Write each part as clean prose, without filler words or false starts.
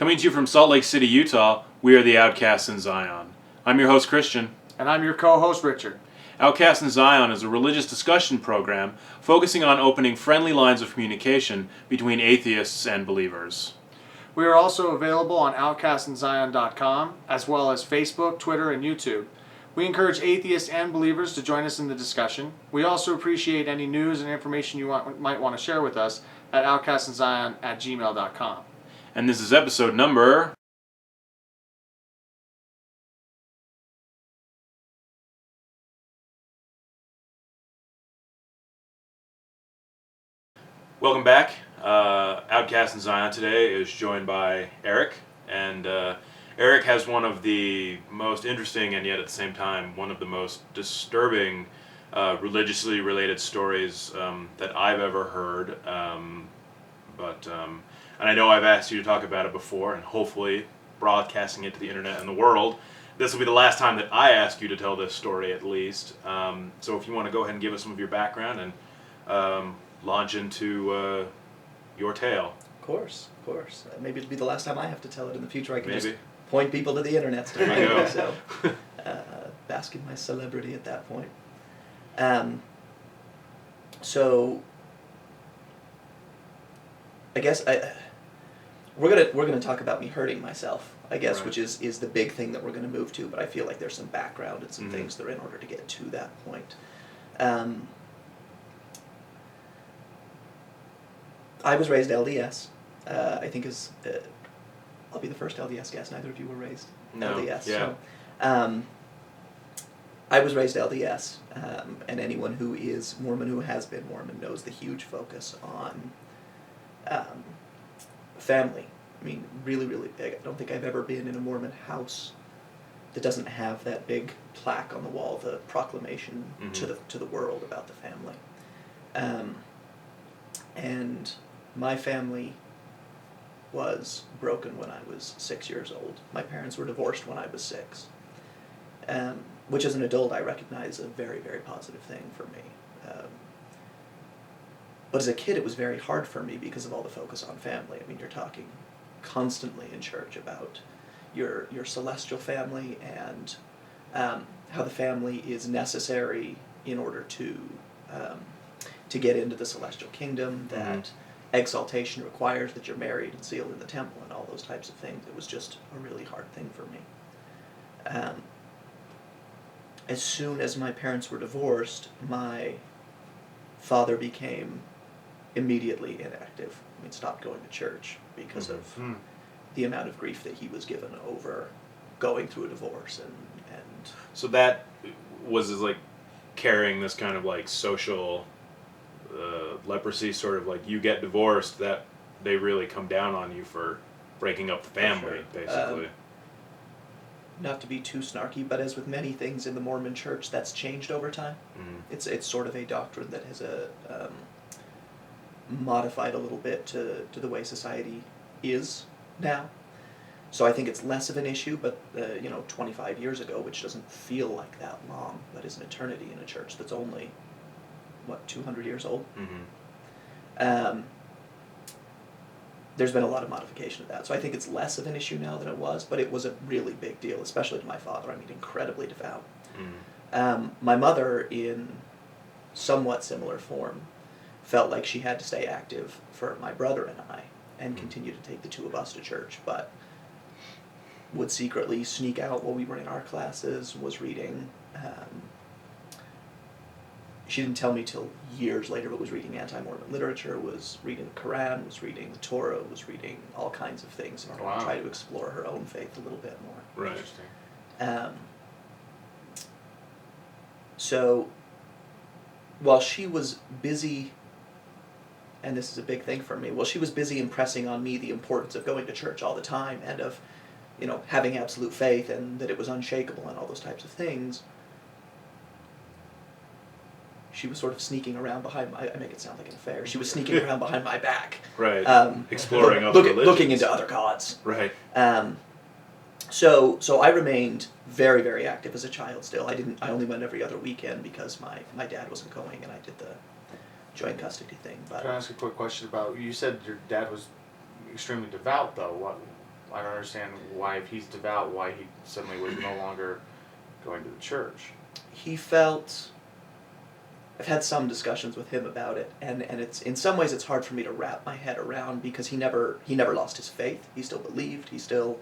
Coming to you from Salt Lake City, Utah, we are the Outcasts in Zion. I'm your host, Christian. And I'm your co-host, Richard. Outcasts in Zion is a religious discussion program focusing on opening friendly lines of communication between atheists and believers. We are also available on outcastinzion.com, as well as Facebook, Twitter, and YouTube. We encourage atheists and believers to join us in the discussion. We also appreciate any news and information you might want to share with us at outcastinzion@gmail.com. And this is episode number... Welcome back. Outcast in Zion today is joined by Eric, and Eric has one of the most interesting and yet at the same time one of the most disturbing religiously related stories that I've ever heard. And I know I've asked you to talk about it before, and hopefully broadcasting it to the internet and the world. This will be the last time that I ask you to tell this story, at least. So if you want to go ahead and give us some of your background and launch into your tale. Of course. Maybe it'll be the last time I have to tell it in the future. I can Maybe. just point people to the internet to There find you go. me, so bask in my celebrity at that point. So I guess we're gonna talk about me hurting myself, I guess, Right. which is the big thing that we're gonna move to. But I feel like there's some background and some things that are in order to get to that point. I was raised LDS. I think I'll be the first LDS guest. Neither of you were raised LDS. Yeah. So, I was raised LDS, and anyone who is Mormon, who has been Mormon, knows the huge focus on family. I mean, really, really big. I don't think I've ever been in a Mormon house that doesn't have that big plaque on the wall, the proclamation to the world about the family. And my family was broken when I was 6 years old. My parents were divorced when I was 6. Which as an adult I recognize a very, very positive thing for me. But as a kid it was very hard for me because of all the focus on family. I mean, you're talking constantly in church about your celestial family and how the family is necessary in order to get into the celestial kingdom, that exaltation requires that you're married and sealed in the temple and all those types of things. It was just a really hard thing for me. As soon as my parents were divorced, my father became immediately inactive. I mean, stopped going to church because of the amount of grief that he was given over going through a divorce and So that was like carrying this kind of like social leprosy, sort of like you get divorced, that they really come down on you for breaking up the family, basically. Not to be too snarky, but as with many things in the Mormon church, that's changed over time. It's sort of a doctrine that has modified a little bit to the way society is now. So I think it's less of an issue, but 25 years ago, which doesn't feel like that long, but is an eternity in a church that's only 200 years old. There's been a lot of modification of that. So I think it's less of an issue now than it was, but it was a really big deal, especially to my father. I mean, incredibly devout. My mother, in somewhat similar form, felt like she had to stay active for my brother and I, and continue to take the two of us to church, but would secretly sneak out while we were in our classes, was reading. She didn't tell me till years later, but was reading anti-Mormon literature, was reading the Quran, was reading the Torah, was reading all kinds of things in order to try to explore her own faith a little bit more. Right. Interesting. So, while she was busy, and this is a big thing for me, while she was busy impressing on me the importance of going to church all the time and of, having absolute faith and that it was unshakable and all those types of things, she was sort of sneaking around behind my... I make it sound like an affair. She was sneaking around behind my back. Right. Exploring other religions. Looking into other gods. Right. So I remained very, very active as a child still. I only went every other weekend because my dad wasn't going, and I did the joint custody thing. But Can I ask a quick question about... You said your dad was extremely devout, though. I don't understand why, if he's devout, why he suddenly was no longer going to the church. He felt. I've had some discussions with him about it, and it's in some ways it's hard for me to wrap my head around because he never lost his faith. He still believed. He still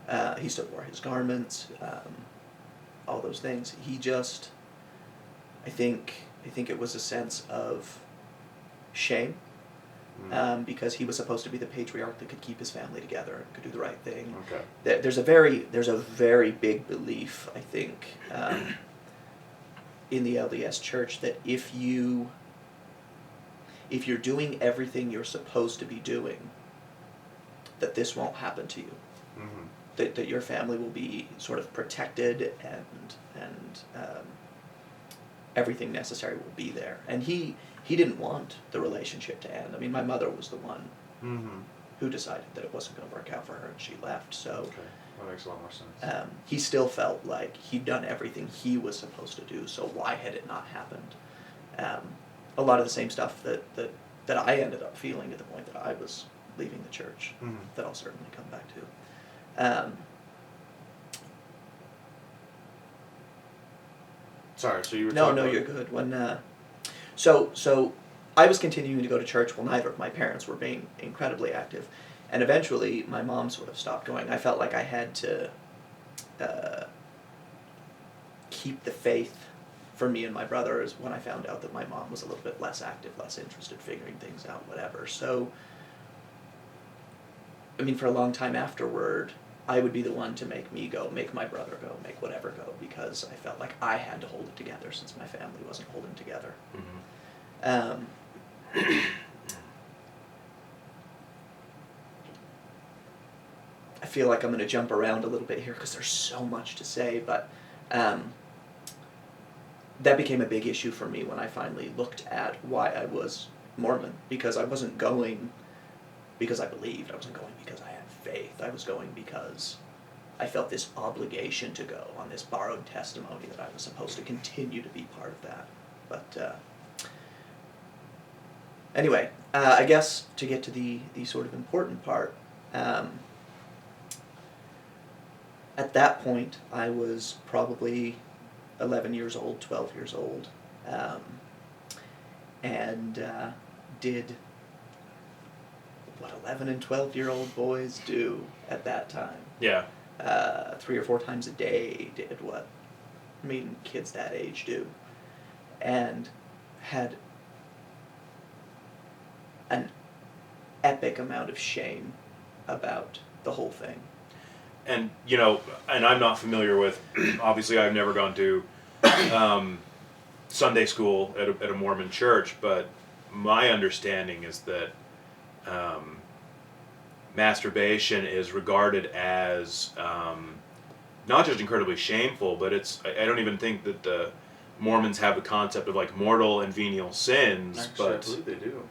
wore his garments, all those things. He just, I think it was a sense of shame, because he was supposed to be the patriarch that could keep his family together and could do the right thing. Okay. There's a very big belief, I think, in the LDS Church that if you're doing everything you're supposed to be doing, that this won't happen to you. Mm-hmm. That your family will be sort of protected and everything necessary will be there. And he didn't want the relationship to end. I mean, my mother was the one who decided that it wasn't going to work out for her, and she left. So Okay, that makes a lot more sense. he still felt like he'd done everything he was supposed to do, so why had it not happened? A lot of the same stuff that I ended up feeling at the point that I was leaving the church, that I'll certainly come back to. Sorry, so you were No, talking no, about... you're good. When so I was continuing to go to church while neither of my parents were being incredibly active, and eventually my mom sort of stopped going. I felt like I had to keep the faith for me and my brothers when I found out that my mom was a little bit less active, less interested, figuring things out, whatever. So, I mean, for a long time afterward, I would be the one to make me go, make my brother go, make whatever go, because I felt like I had to hold it together since my family wasn't holding together. I feel like I'm going to jump around a little bit here because there's so much to say, but that became a big issue for me when I finally looked at why I was Mormon, because I wasn't going because I believed, I wasn't going because I had faith, I was going because I felt this obligation to go on this borrowed testimony that I was supposed to continue to be part of that. But anyway, I guess to get to the sort of important part, at that point I was probably 11 years old, 12 years old, and did what 11 and 12-year-old boys do at that time. Yeah. 3 or 4 times a day did what kids that age do, and had an epic amount of shame about the whole thing. And, and I'm not familiar with, obviously I've never gone to Sunday school at a Mormon church, but my understanding is that masturbation is regarded as not just incredibly shameful, but I don't even think that the Mormons have a concept of like mortal and venial sins. Actually, but I believe they do.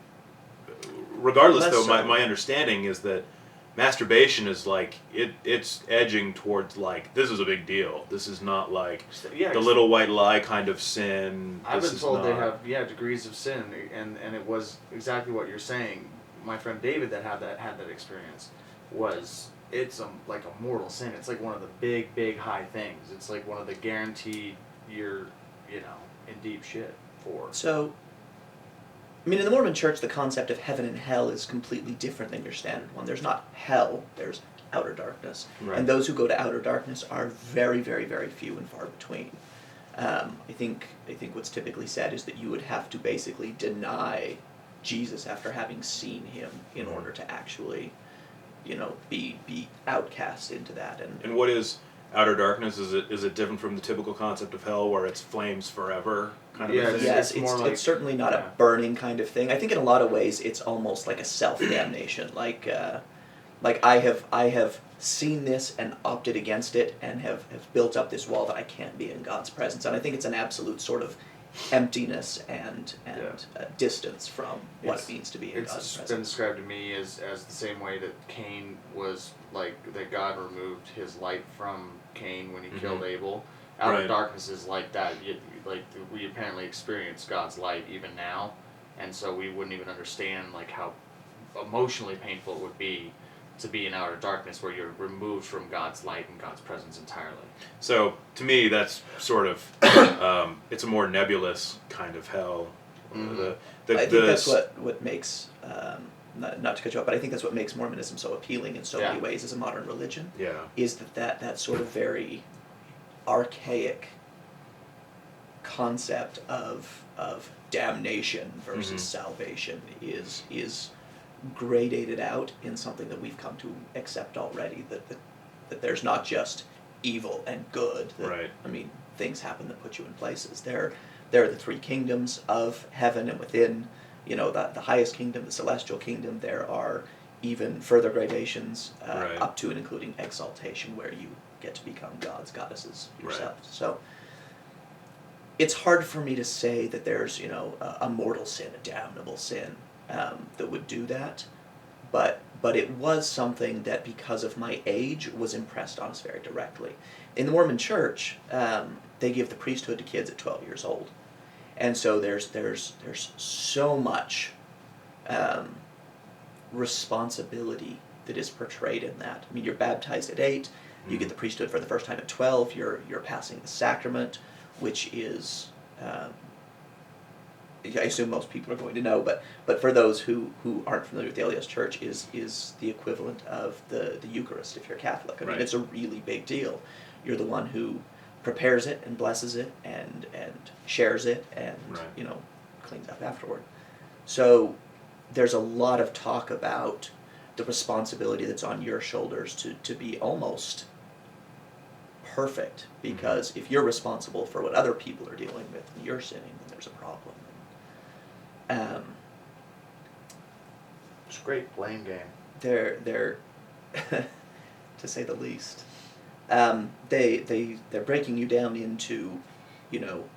Regardless, Less though, so. my understanding is that masturbation is like it's edging towards like this is a big deal. This is not like Yeah, the little white lie kind of sin. I've This been is told they not- have degrees of sin, and it was exactly what you're saying. My friend David that had that experience it's like a mortal sin. It's like one of the big high things. It's like one of the guaranteed you're in deep shit for. So, in the Mormon church, the concept of heaven and hell is completely different than your standard one. There's not hell, there's outer darkness. Right. And those who go to outer darkness are very, very, very few and far between. I think what's typically said is that you would have to basically deny Jesus after having seen him in order to actually, be outcast into that. And what is outer darkness? Is it different from the typical concept of hell, where it's flames forever kind of Yeah, a thing? Yes, It's more like- it's certainly not a burning kind of thing. I think in a lot of ways it's almost like a self-damnation. Like I have seen this and opted against it and have built up this wall that I can't be in God's presence. And I think it's an absolute sort of emptiness and distance from what it means to be in God's It's been presence. described to me as the same way that Cain was like that God removed his light from Cain when he killed Abel. Outer Right. darkness is like that. We apparently experience God's light even now, and so we wouldn't even understand like how emotionally painful it would be to be in outer darkness where you're removed from God's light and God's presence entirely. So to me, that's sort of it's a more nebulous kind of hell. Mhm. I think that's what makes, not to cut you off, but I think that's what makes Mormonism so appealing in so Yeah. many ways as a modern religion, Yeah. is that sort of very archaic concept of damnation versus salvation is gradated out in something that we've come to accept already, that there's not just evil and good. That, Right. I mean, things happen that put you in places. There are the three kingdoms of heaven, and within, the highest kingdom, the celestial kingdom, there are even further gradations Right. up to and including exaltation, where you get to become gods, goddesses yourself. Right. So it's hard for me to say that there's, a mortal sin, a damnable sin, that would do that, but it was something that, because of my age, was impressed on us very directly. In the Mormon Church, they give the priesthood to kids at 12 years old, and so there's so much responsibility that is portrayed in that. I mean, you're baptized at 8, you get the priesthood for the first time at 12. You're passing the sacrament, which is, I assume most people are going to know, but for those who aren't familiar with the LDS Church, is the equivalent of the Eucharist if you're Catholic. I mean, Right. it's a really big deal. You're the one who prepares it and blesses it and shares it and Right. cleans up afterward. So there's a lot of talk about the responsibility that's on your shoulders to be almost perfect, because if you're responsible for what other people are dealing with and you're sinning, then there's a problem. It's a great blame game. They're to say the least. They're breaking you down into,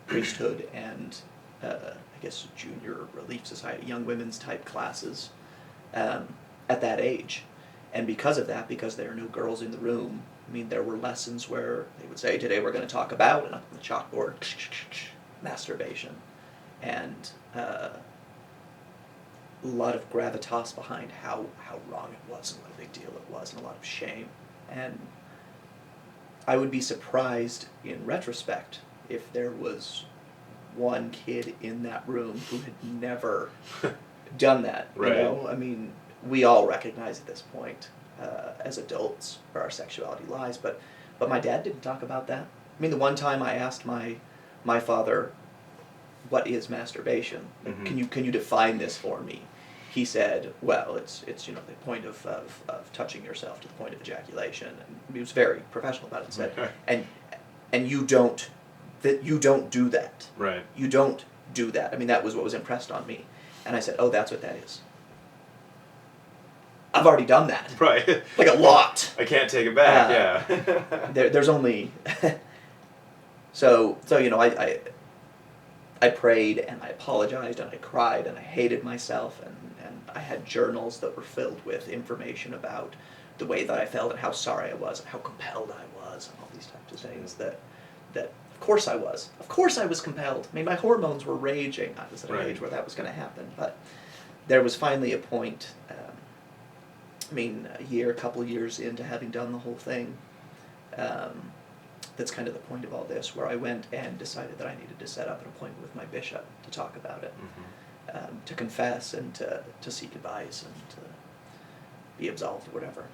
priesthood and I guess junior relief society, young women's type classes, at that age, and because of that, because there are no girls in the room, I mean, there were lessons where they would say, today we're going to talk about, and up on the chalkboard, masturbation, and a lot of gravitas behind how wrong it was and what a big deal it was, and a lot of shame. And I would be surprised in retrospect if there was one kid in that room who had never done that. Right. I mean, we all recognize at this point, as adults, where our sexuality lies, but my dad didn't talk about that. I mean, the one time I asked my father, what is masturbation? Like, Mhm. can you define this for me? He said, well, it's the point of touching yourself to the point of ejaculation. And he was very professional about it, and said, and you don't do that. Right. You don't do that. I mean, that was what was impressed on me. And I said, oh, that's what that is. I've already done that. Right. Like a lot. I can't take it back. Yeah. There's only so I prayed and I apologized and I cried and I hated myself, and I had journals that were filled with information about the way that I felt and how sorry I was and how compelled I was and all these types of things that of course I was. Of course I was compelled. I mean, my hormones were raging. I was at an Right. age where that was going to happen, but there was finally a point, a couple years into having done the whole thing, that's kind of the point of all this, where I went and decided that I needed to set up an appointment with my bishop to talk about it, to confess and to seek advice and to be absolved or whatever.